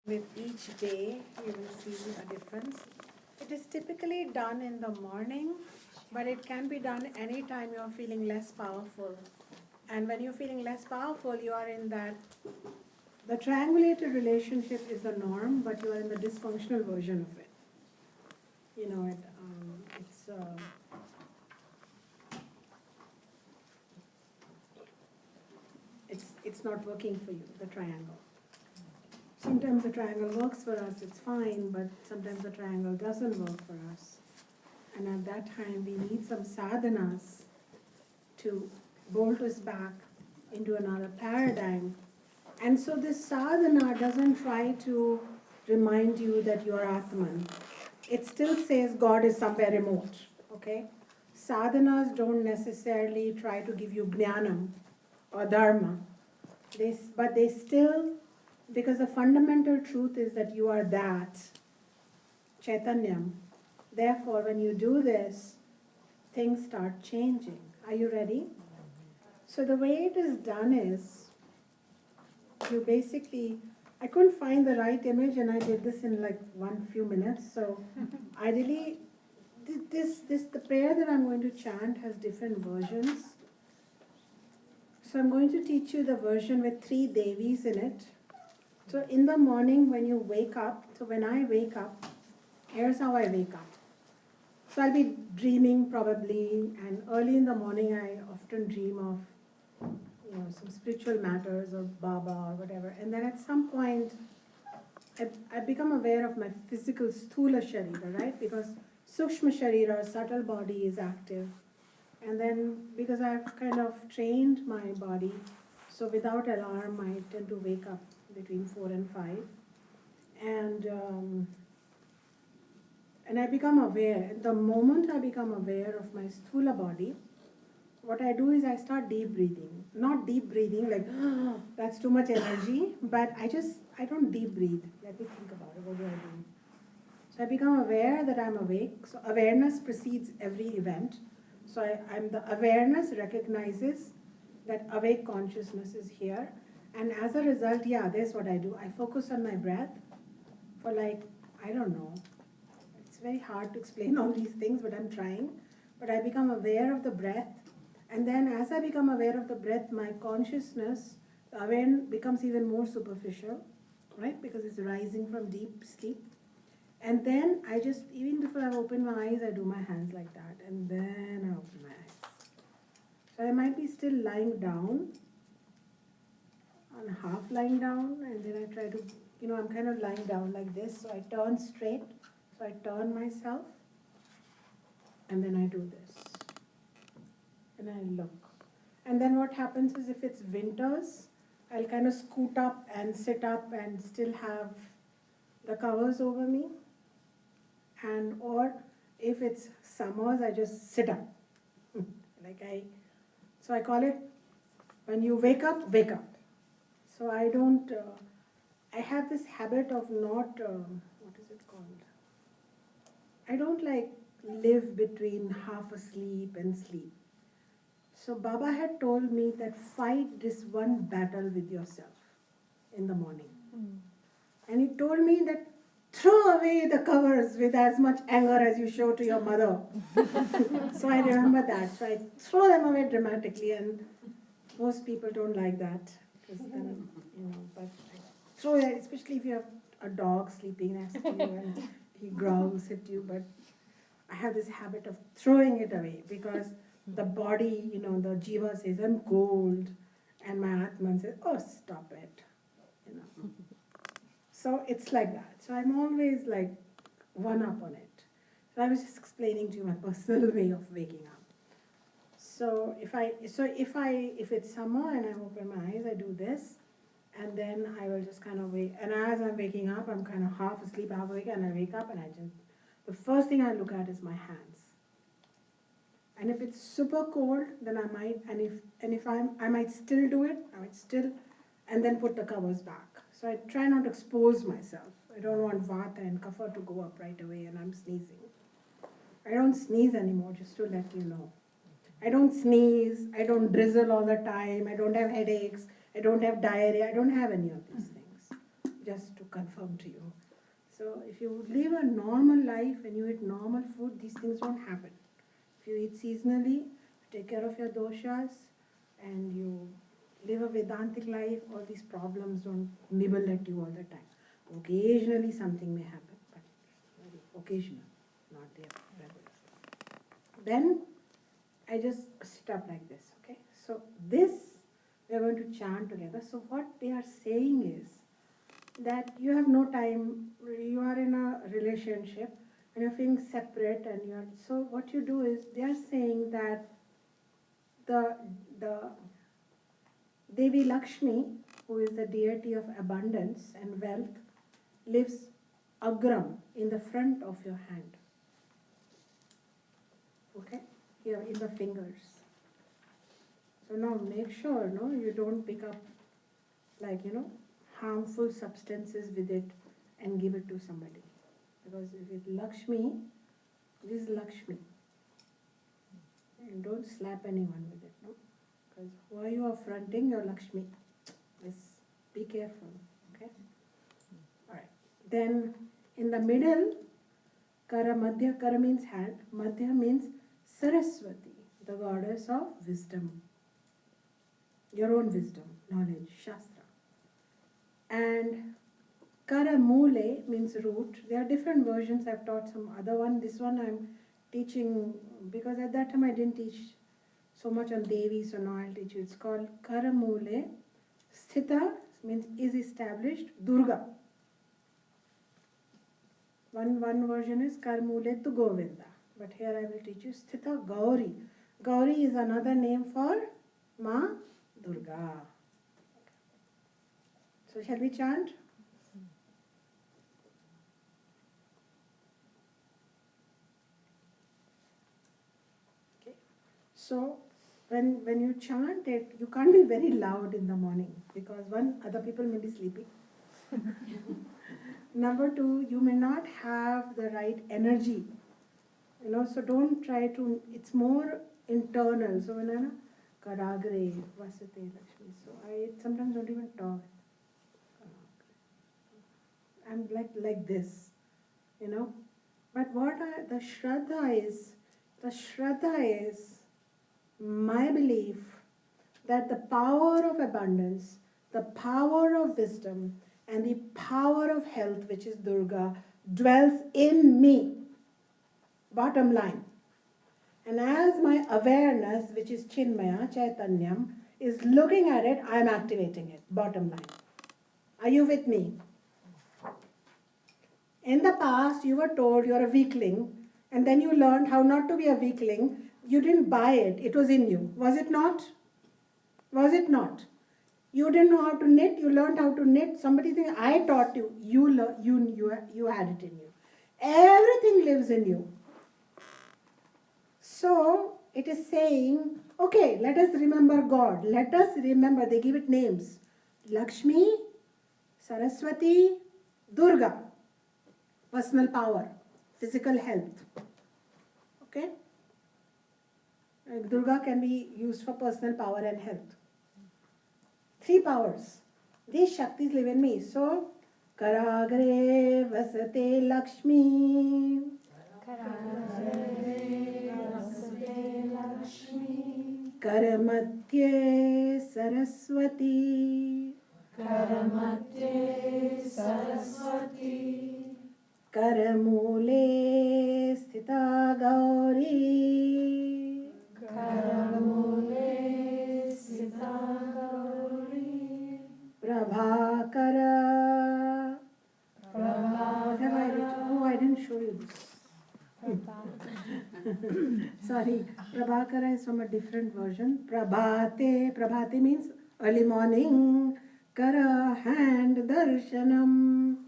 With each day, you will see a difference. It is typically done in the morning, but it can be done anytime you're feeling less powerful. And when you're feeling less powerful, you are in that. The triangulated relationship is the norm, but you are in the dysfunctional version of it. You know, it's not working for you, the triangle. Sometimes the triangle works for us, it's fine, but sometimes the triangle doesn't work for us. And at that time, we need some sadhanas to bolt us back into another paradigm. And so this sadhana doesn't try to remind you that you are Atman. It still says God is somewhere remote, okay? Sadhanas don't necessarily try to give you jnanam or dharma. But they still, because the fundamental truth is that you are that, Chaitanyam. Therefore, when you do this, things start changing. Are you ready? So the way it is done is, you basically, I couldn't find the right image and I did this in like few minutes. So ideally, the prayer that I'm going to chant has different versions. So I'm going to teach you the version with 3 Devis in it. So in the morning when you wake up, so when I wake up, here's how I wake up. So I'll be dreaming probably, and early in the morning I often dream of, some spiritual matters or Baba or whatever. And then at some point, I become aware of my physical sthula sharira, right? Because sukshma sharira, subtle body, is active. And then because I've kind of trained my body, so without alarm I tend to wake up between 4 and 5. And I become aware. The moment I become aware of my sthula body, what I do is I start deep breathing. Not deep breathing like, that's too much energy, but I don't deep breathe. Let me think about it. What do I do? So I become aware that I'm awake. So awareness precedes every event. So the awareness recognizes that awake consciousness is here. And as a result, this is what I do. I focus on my breath for I don't know. It's very hard to explain all these things, but I'm trying. But I become aware of the breath. And then as I become aware of the breath, my consciousness, the awareness becomes even more superficial, right? Because it's rising from deep sleep. And then even before I open my eyes, I do my hands like that. And then I open my eyes. So I might be still lying down, on half lying down, and then I try to, I'm kind of lying down like this. So I turn straight. So I turn myself. And then I do this. And I look. And then what happens is if it's winters, I'll kind of scoot up and sit up and still have the covers over me. Or if it's summers, I just sit up. So I call it, when you wake up, wake up. So I don't, I have this habit of not, what is it called? I don't live between half asleep and sleep. So Baba had told me that fight this one battle with yourself in the morning. And he told me that throw away the covers with as much anger as you show to your mother. So I remember that. So I throw them away dramatically, and most people don't like that. Because then, but I throw it, especially if you have a dog sleeping next to you and he growls at you. But I have this habit of throwing it away because the body, the jiva says, I'm cold. And my Atman says, oh, stop it. So it's like that. So I'm always one up on it. So I was just explaining to you my personal way of waking up. So if it's summer and I open my eyes, I do this, and then I will just kind of wake. And as I'm waking up, I'm kind of half asleep, half awake, and I wake up and the first thing I look at is my hands. And if it's super cold, then I might, I might still do it. And then put the covers back. So I try not to expose myself. I don't want vata and kapha to go up right away and I'm sneezing. I don't sneeze anymore, just to let you know. I don't sneeze, I don't drizzle all the time, I don't have headaches, I don't have diarrhea, I don't have any of these things. just to confirm to you. So if you live a normal life and you eat normal food, these things won't happen. If you eat seasonally, take care of your doshas, and you live a Vedantic life, all these problems don't nibble at you all the time. Occasionally something may happen, but very occasional, not the regular. Then I just sit up like this, okay? So this we are going to chant together. So what they are saying is that you have no time, you are in a relationship and you're feeling separate, and you're, so what you do is, they are saying that the Devi Lakshmi, who is the deity of abundance and wealth, lives agram, in the front of your hand. Okay? Here in the fingers. So now make sure you don't pick up harmful substances with it and give it to somebody. Because with Lakshmi, this is Lakshmi. And don't slap anyone with it, no? Because who you are affronting, your Lakshmi. Just be careful, okay? Alright. Then in the middle, Kara Madhya, Kara means hand, Madhya means Saraswati, the goddess of wisdom. Your own wisdom, knowledge, Shastra. And Kara Mule means root. There are different versions. I've taught some other one. This one I'm teaching because at that time I didn't teach so much on Devi, so now I'll teach you. It's called Kara Mule. Sthita means is established. Durga. One version is Kara Mule to Govinda. But here I will teach you Sthita Gauri. Gauri is another name for Ma Durga. So shall we chant? Okay. So when you chant it, you can't be very loud in the morning because one, other people may be sleeping. Number two, you may not have the right energy. So don't try to, it's more internal. So when I'm Karagre, Vasate, Lakshmi, so I sometimes don't even talk. I'm like this, But what the Shraddha is my belief that the power of abundance, the power of wisdom, and the power of health, which is Durga, dwells in me. Bottom line. And as my awareness, which is Chinmaya, Chaitanyam, is looking at it, I am activating it. Bottom line. Are you with me? In the past, you were told you're a weakling, and then you learned how not to be a weakling. You didn't buy it. It was in you. Was it not? Was it not? You didn't know how to knit. You learned how to knit. Somebody thinks, I taught you. You had it in you. Everything lives in you. So, it is saying, okay, let us remember God. Let us remember, they give it names. Lakshmi, Saraswati, Durga. Personal power, physical health. Okay? Durga can be used for personal power and health. 3 powers. These Shaktis live in me. So, Karagre Vasate Lakshmi. Karagre Vasate Lakshmi. Karamadhye Saraswati. Karamadhye Saraswati. Karamule Sthita Gauri. Karamule Sthita Gauri. Prabhakara. What have I written? Oh, I didn't show you this. Sorry, Prabhakara is from a different version. Prabhate means early morning. Kara, hand, darshanam.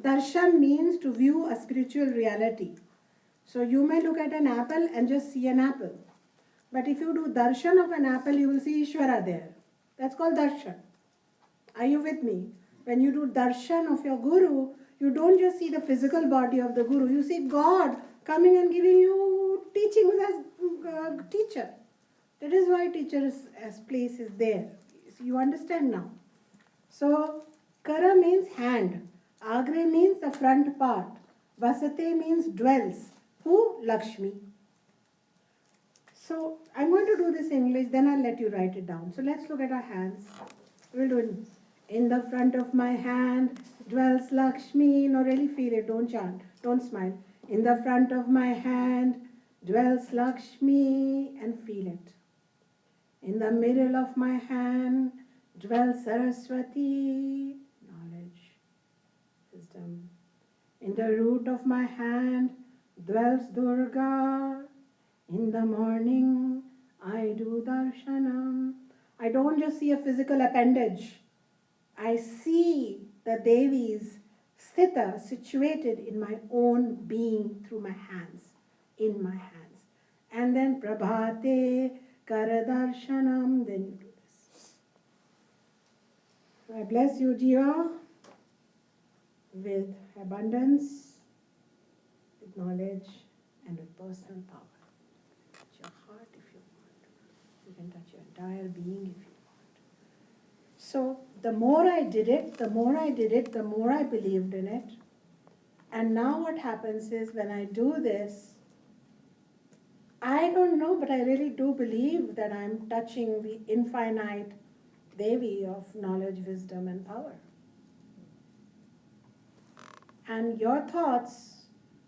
Darshan means to view a spiritual reality. So you may look at an apple and just see an apple. But if you do darshan of an apple, you will see Ishvara there. That's called darshan. Are you with me? When you do darshan of your guru, you don't just see the physical body of the guru. You see God coming and giving you teachings as teacher. That is why teacher's place is there. You understand now. So, Kara means hand. Agre means the front part. Vasate means dwells. Who? Lakshmi. So I'm going to do this in English, then I'll let you write it down. So let's look at our hands. We'll do it. In the front of my hand dwells Lakshmi. No, really feel it. Don't chant. Don't smile. In the front of my hand dwells Lakshmi, and feel it. In the middle of my hand dwells Saraswati, knowledge, wisdom. In the root of my hand dwells Durga. In the morning I do darshanam. I don't just see a physical appendage. I see the Devis sthita, situated in my own being through my hands, in my hands. And then Prabaate Kar Darshanam, then you do this. I bless you, Jiva, with abundance, with knowledge, and with personal power. Touch your heart if you want. You can touch your entire being if you want. So the more I did it, the more I believed in it. And now what happens is, when I do this, I don't know, but I really do believe that I'm touching the infinite Devi of knowledge, wisdom, and power. And your thoughts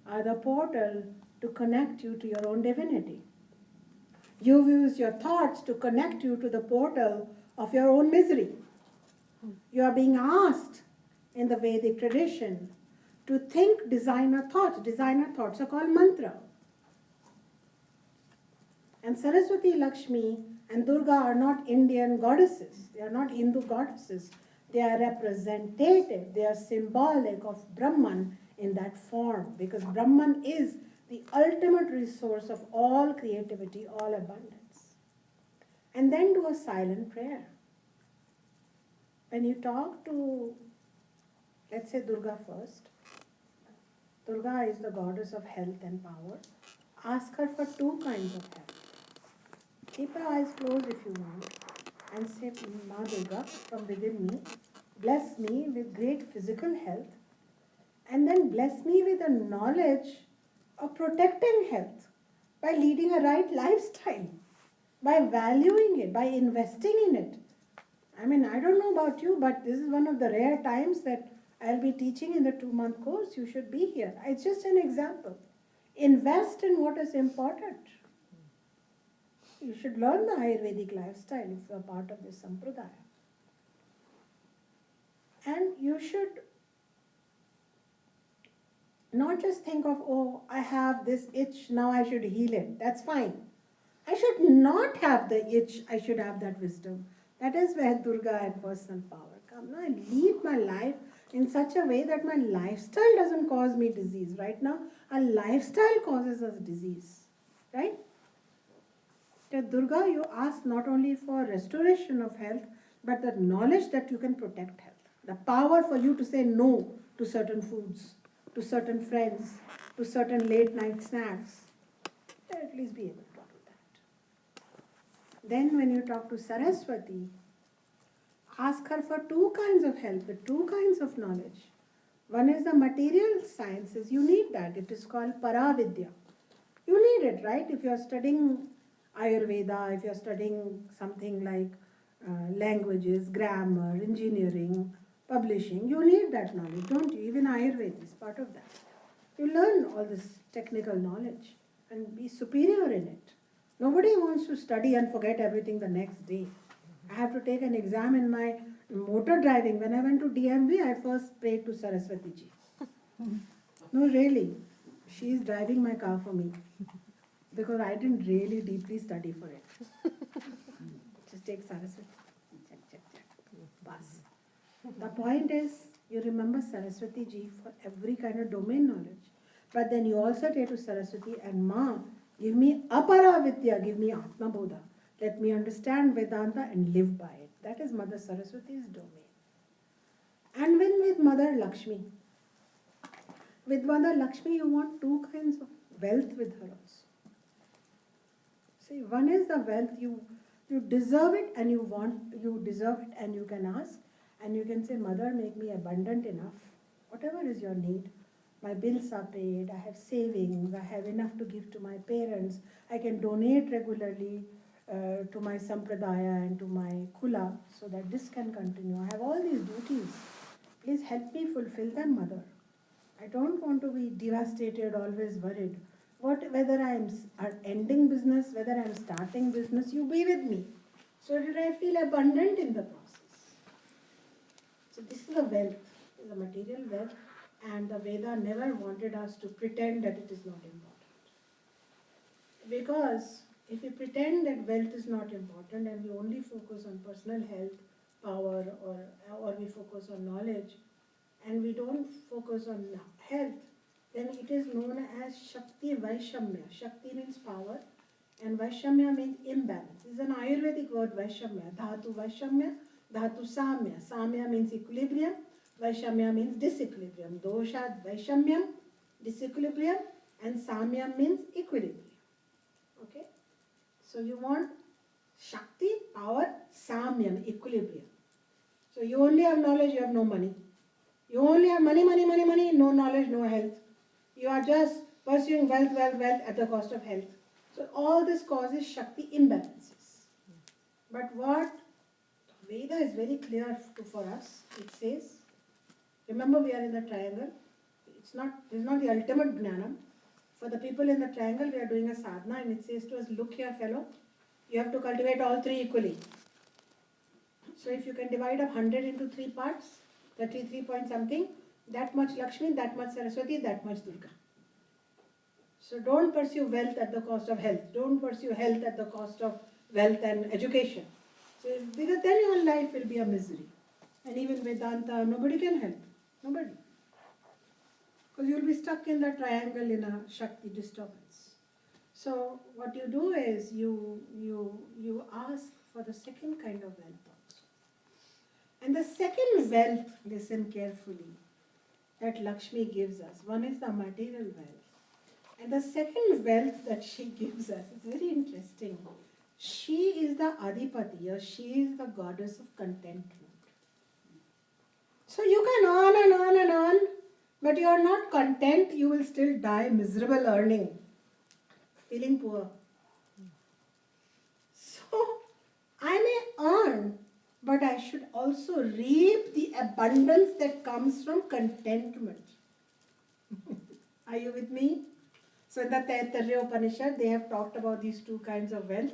are the portal to connect you to your own divinity. You use your thoughts to connect you to the portal of your own misery. You are being asked in the Vedic tradition to think designer thoughts. Designer thoughts are called mantra. And Saraswati, Lakshmi, and Durga are not Indian goddesses. They are not Hindu goddesses. They are representative. They are symbolic of Brahman in that form, because Brahman is the ultimate resource of all creativity, all abundance. And then do a silent prayer. When you talk to, let's say, Durga first. Durga is the goddess of health and power. Ask her for two kinds of health. Keep your eyes closed if you want, and say, Ma Durga, from within me, bless me with great physical health, and then bless me with the knowledge of protecting health by leading a right lifestyle, by valuing it, by investing in it. I mean, I don't know about you, but this is one of the rare times that I'll be teaching in the 2-month course. You should be here. It's just an example. Invest in what is important. You should learn the Ayurvedic lifestyle if you are part of this sampradaya. And you should not just think of, oh, I have this itch, now I should heal it. That's fine. I should not have the itch, I should have that wisdom. That is where Durga and personal power come. Now I lead my life in such a way that my lifestyle doesn't cause me disease. Right now, our lifestyle causes us disease. Right? At Durga, you ask not only for restoration of health, but the knowledge that you can protect health. The power for you to say no to certain foods, to certain friends, to certain late night snacks. At least be able to do that. Then when you talk to Saraswati, ask her for two kinds of health with two kinds of knowledge. One is the material sciences. You need that. It is called Paravidya. You need it, right? If you are studying Ayurveda, if you are studying something like languages, grammar, engineering, publishing, you need that knowledge, don't you? Even Ayurveda is part of that. You learn all this technical knowledge and be superior in it. Nobody wants to study and forget everything the next day. I have to take an exam in my motor driving. When I went to DMV, I first prayed to Saraswati ji. No, really. She is driving my car for me. Because I didn't really deeply study for it. Just take Saraswati. Check. Pass. The point is, you remember Saraswati ji for every kind of domain knowledge. But then you also say to Saraswati, and Ma, give me apara vidya, give me Atma Bodha. Let me understand Vedanta and live by it. That is Mother Saraswati's domain. And when with Mother Lakshmi, you want two kinds of wealth with her also. See, one is the wealth you deserve it and you deserve it and you can ask. And you can say, Mother, make me abundant enough. Whatever is your need. My bills are paid, I have savings, I have enough to give to my parents, I can donate regularly to my sampradaya and to my kula so that this can continue. I have all these duties. Please help me fulfill them, Mother. I don't want to be devastated, always worried. Whether I am ending business, whether I am starting business, you be with me so that I feel abundant in the process. So this is a wealth, is a material wealth. And the Veda never wanted us to pretend that it is not important. Because if we pretend that wealth is not important and we only focus on personal health, power, or we focus on knowledge, and we don't focus on health, then it is known as Shakti Vaishamya. Shakti means power and Vaishamya means imbalance. It's an Ayurvedic word, Vaishamya. Dhatu Vaishamya, Dhatu Samya. Samya means equilibrium. Vaishamya means disequilibrium. Doshat Vaishamyam, disequilibrium, and Samyam means equilibrium. Okay? So you want Shakti, power, Samyam, equilibrium. So you only have knowledge, you have no money. You only have money, no knowledge, no health. You are just pursuing wealth at the cost of health. So all this causes Shakti imbalances. But what Veda is very clear for us. It says, remember, we are in the triangle. This is not the ultimate jnana. For the people in the triangle, we are doing a sadhana, and it says to us, look here, fellow, you have to cultivate all three equally. So if you can divide up 100 into 3 parts, 33 point something, that much Lakshmi, that much Saraswati, that much Durga. So don't pursue wealth at the cost of health. Don't pursue health at the cost of wealth and education. So because then your life will be a misery. And even Vedanta, nobody can help. Nobody. Because you will be stuck in the triangle in a Shakti disturbance. So what you do is you ask for the second kind of wealth also. And the second wealth, listen carefully, that Lakshmi gives us. One is the material wealth. And the second wealth that she gives us is very interesting. She is the Adipati, or she is the goddess of contentment. So you can earn, but you are not content, you will still die miserable earning, feeling poor. So I may earn, but I should also reap the abundance that comes from contentment. Are you with me? So in the Taittiriya Upanishad, they have talked about these two kinds of wealth,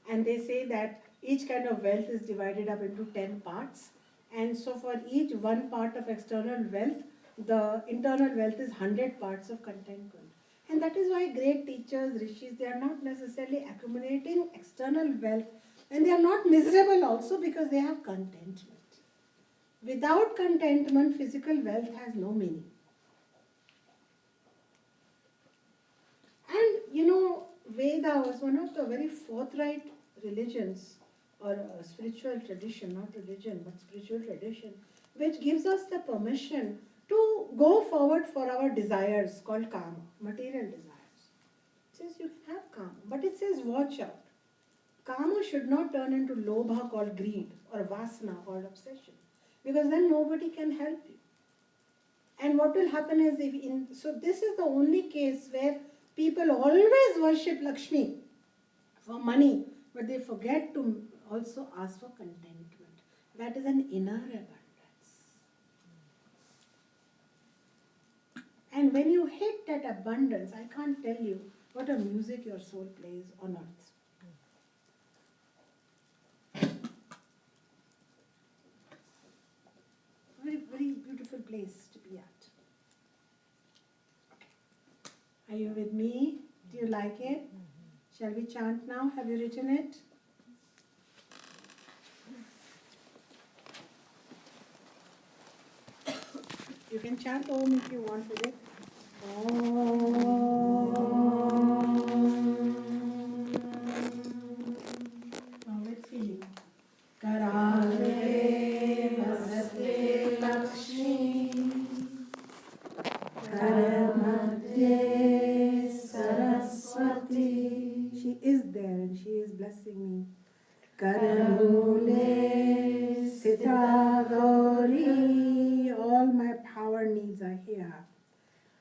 and they say that each kind of wealth is divided up into 10 parts. And so for each one part of external wealth, the internal wealth is 100 parts of contentment. And that is why great teachers, rishis, they are not necessarily accumulating external wealth, and they are not miserable also because they have contentment. Without contentment, physical wealth has no meaning. And you know, Veda was one of the very forthright religions, or spiritual tradition, not religion, but spiritual tradition, which gives us the permission to go forward for our desires, called kama, material desires. It says you can have kama, but it says watch out. Kama should not turn into lobha, called greed, or vasana, called obsession, because then nobody can help you. And what will happen is, so this is the only case where people always worship Lakshmi for money, but they forget to also ask for contentment. That is an inner abundance. And when you hit that abundance, I can't tell you what a music your soul plays on earth. Very, very beautiful place to be at. Okay. Are you with me? Do you like it? Shall we chant now? Have you written it? You can chant Om if you want with it. Om. Now with feeling. Karale vasate Lakshmi, Karamadhye Saraswati. She is there and she is blessing me. Karamule Sita Gaur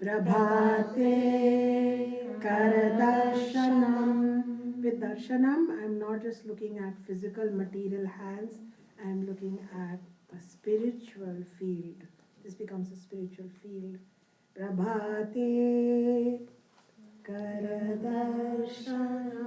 Prabaate Kar Darshanam. With darshanam, I'm not just looking at physical material hands, I'm looking at the spiritual field. This becomes a spiritual field. Prabaate Kar Darshanam.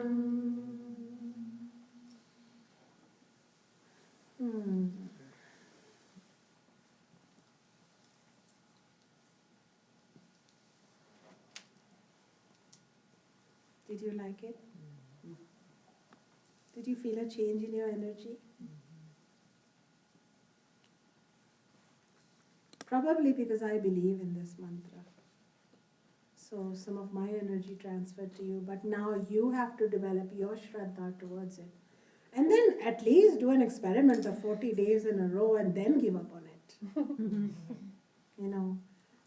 Did you like it? Did you feel a change in your energy? Probably because I believe in this mantra. So some of my energy transferred to you, but now you have to develop your Shraddha towards it. And then at least do an experiment of 40 days in a row and then give up on it.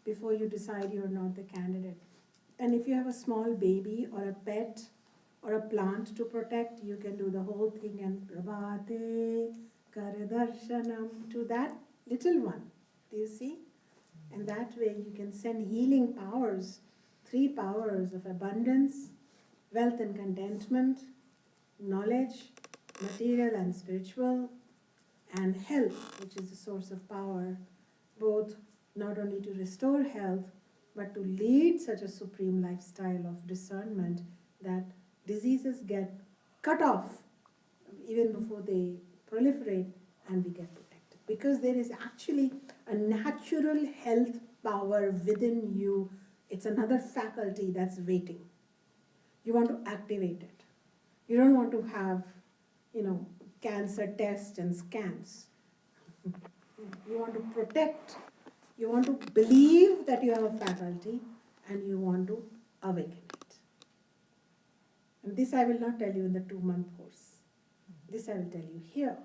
Before you decide you're not the candidate. And if you have a small baby or a pet or a plant to protect, you can do the whole thing and Prabaate Kar Darshanam to that little one. Do you see? And that way you can send healing powers, 3 powers of abundance, wealth and contentment, knowledge, material and spiritual, and health, which is the source of power, both not only to restore health, but to lead such a supreme lifestyle of discernment that diseases get cut off even before they proliferate and we get protected. Because there is actually a natural health power within you. It's another faculty that's waiting. You want to activate it. You don't want to have, cancer tests and scans. You want to protect. You want to believe that you have a faculty and you want to awaken it. And this I will not tell you in the 2-month course. This I will tell you here.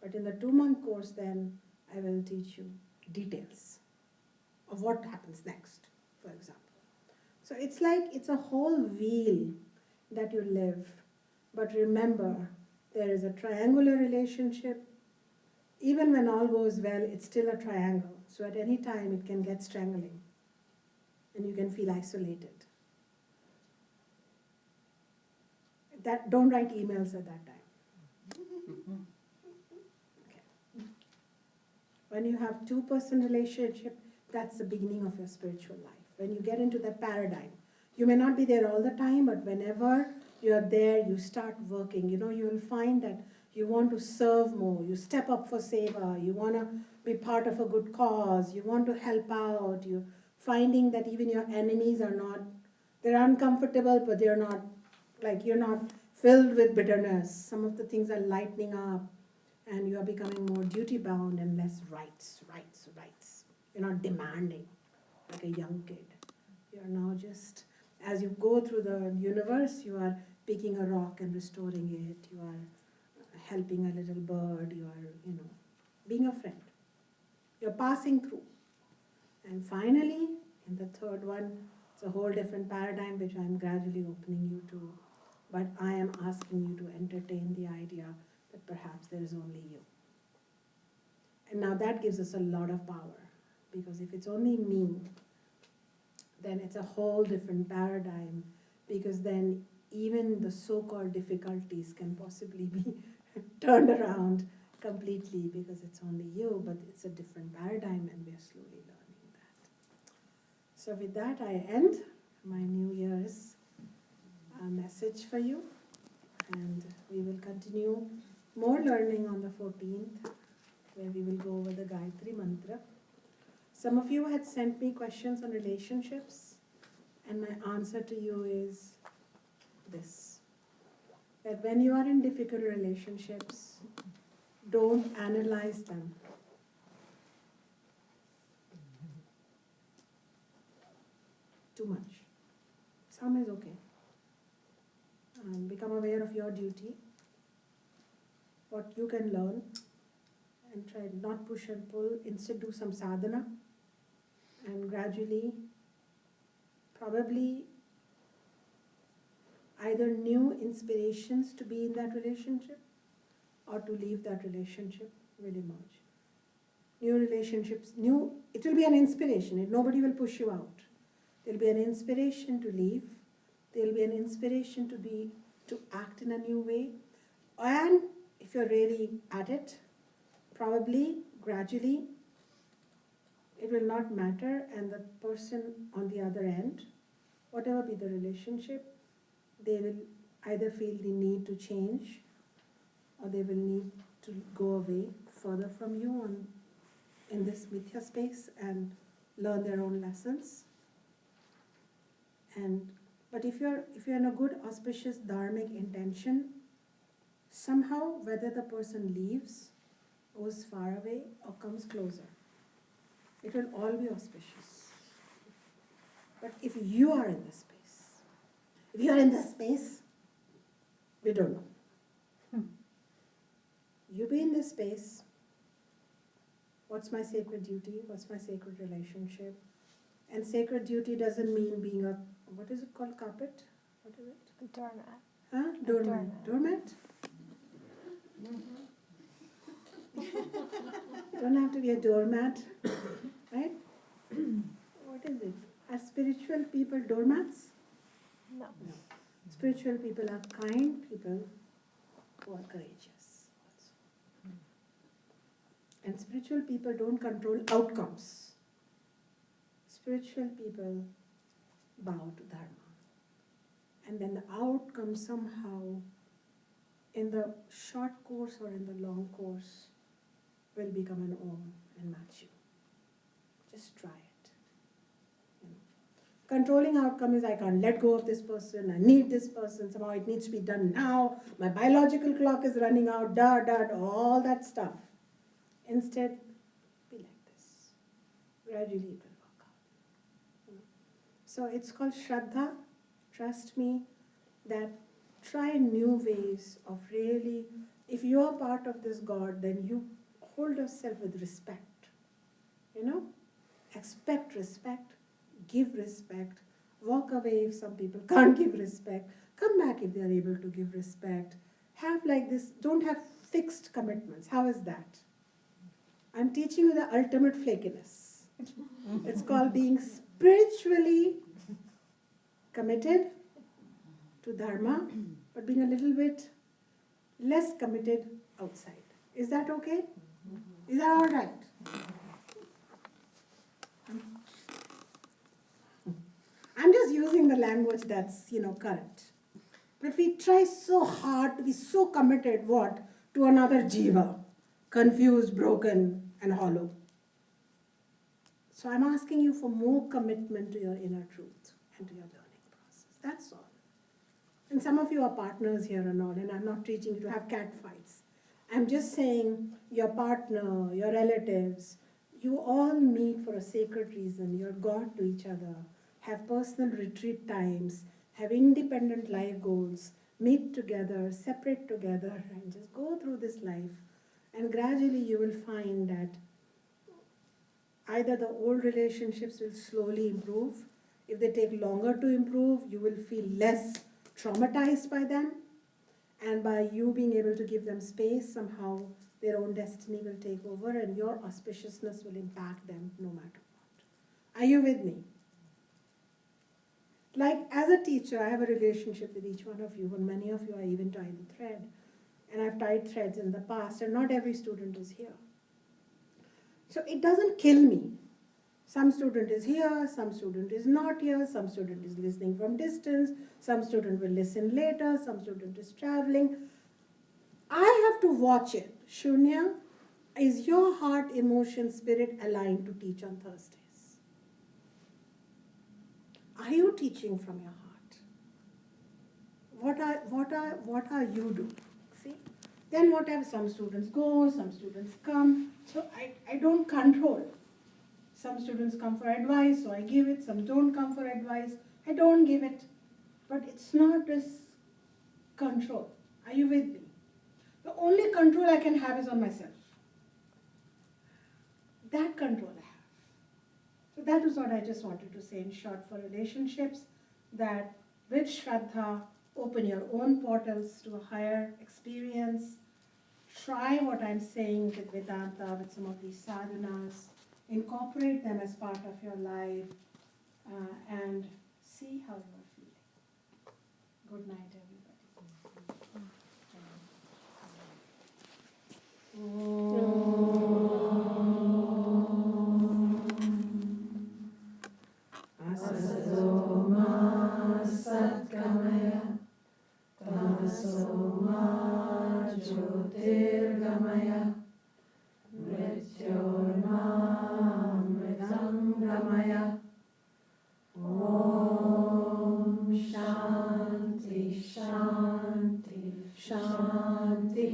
But in the 2-month course then I will teach you details of what happens next, for example. So it's like it's a whole wheel that you live. But remember, there is a triangular relationship. Even when all goes well, it's still a triangle. So at any time, it can get strangling. And you can feel isolated. Don't write emails at that time. Okay. When you have 2-person relationship, that's the beginning of your spiritual life. When you get into that paradigm, you may not be there all the time, but whenever you're there, you start working. You will find that you want to serve more. You step up for seva. You want to be part of a good cause. You want to help out. You're finding that even your enemies are not, they're uncomfortable, but they're not, you're not filled with bitterness. Some of the things are lightening up and you are becoming more duty bound and less rights. You're not demanding like a young kid. You're now just, as you go through the universe, you are picking a rock and restoring it. You are helping a little bird. You are, being a friend. You're passing through. And finally, in the 3rd one, it's a whole different paradigm which I'm gradually opening you to. But I am asking you to entertain the idea that perhaps there is only you. And now that gives us a lot of power. Because if it's only me, then it's a whole different paradigm. Because then even the so-called difficulties can possibly be turned around completely because it's only you, but it's a different paradigm and we are slowly learning that. So with that, I end my New Year's message for you, and we will continue more learning on the 14th, where we will go over the Gayatri Mantra. Some of you had sent me questions on relationships, and my answer to you is this: that when you are in difficult relationships, don't analyze them. Too much. Some is okay. Become aware of your duty, what you can learn, and try not push and pull. Instead, do some sadhana, and gradually, probably either new inspirations to be in that relationship or to leave that relationship will emerge. New relationships, it will be an inspiration. Nobody will push you out. There'll be an inspiration to leave. There'll be an inspiration to act in a new way. And if you're really at it, probably, gradually, it will not matter, and the person on the other end, whatever be the relationship, they will either feel the need to change or they will need to go away further from you in this mithya space and learn their own lessons. But if you're in a good auspicious dharmic intention, somehow whether the person leaves, goes far away or comes closer, it will all be auspicious. But if you are in this space, we don't know. You be in this space. What's my sacred duty? What's my sacred relationship? And sacred duty doesn't mean being a, what is it called, carpet? What is it? A doormat. Huh? Doormat. Doormat? Don't have to be a doormat, right? What is it? Are spiritual people doormats? No. No. Spiritual people are kind people who are courageous. And spiritual people don't control outcomes. Spiritual people bow to Dharma. And then the outcome somehow, in the short course or in the long course, will become an Om and match you. Just try it. Controlling outcome is I can't let go of this person, I need this person, somehow it needs to be done now, my biological clock is running out, all that stuff. Instead, be like this. Gradually it will work out. So it's called Shraddha. Trust me that try new ways of really, if you are part of this God, then you hold yourself with respect. Expect respect, give respect, walk away if some people can't give respect, come back if they are able to give respect. Have like this, don't have fixed commitments. How is that? I'm teaching you the ultimate flakiness. It's called being spiritually committed to Dharma, but being a little bit less committed outside. Is that okay? Is that all right? I'm just using the language that's, current. But we try so hard to be so committed, to another jiva, confused, broken, and hollow. So I'm asking you for more commitment to your inner truth and to your learning process. That's all. And some of you are partners here and all, and I'm not teaching you to have cat fights. I'm just saying your partner, your relatives, you all meet for a sacred reason. You're God to each other. Have personal retreat times, have independent life goals, meet together, separate together, and just go through this life. And gradually you will find that either the old relationships will slowly improve. If they take longer to improve, you will feel less traumatized by them. And by you being able to give them space, somehow their own destiny will take over and your auspiciousness will impact them no matter what. Are you with me? Like as a teacher, I have a relationship with each one of you, and many of you I even tie the thread. And I've tied threads in the past, and not every student is here. So it doesn't kill me. Some student is here, some student is not here, some student is listening from distance, some student will listen later, some student is traveling. I have to watch it. Shunya, is your heart, emotion, spirit aligned to teach on Thursdays? Are you teaching from your heart? What are you doing? See? Then whatever, some students go, some students come. So I don't control. Some students come for advice, so I give it. Some don't come for advice, I don't give it. But it's not this control. Are you with me? The only control I can have is on myself. That control I have. So that is what I just wanted to say in short for relationships, that with Shraddha, open your own portals to a higher experience. Try what I'm saying with Vedanta, with some of these sadhanas. Incorporate them as part of your life and see how you are feeling. Good night, everybody. Asasoma Satgamaya Tamasoma Jyotirgamaya Mrityormamritangamaya Om Shanti Shanti Shanti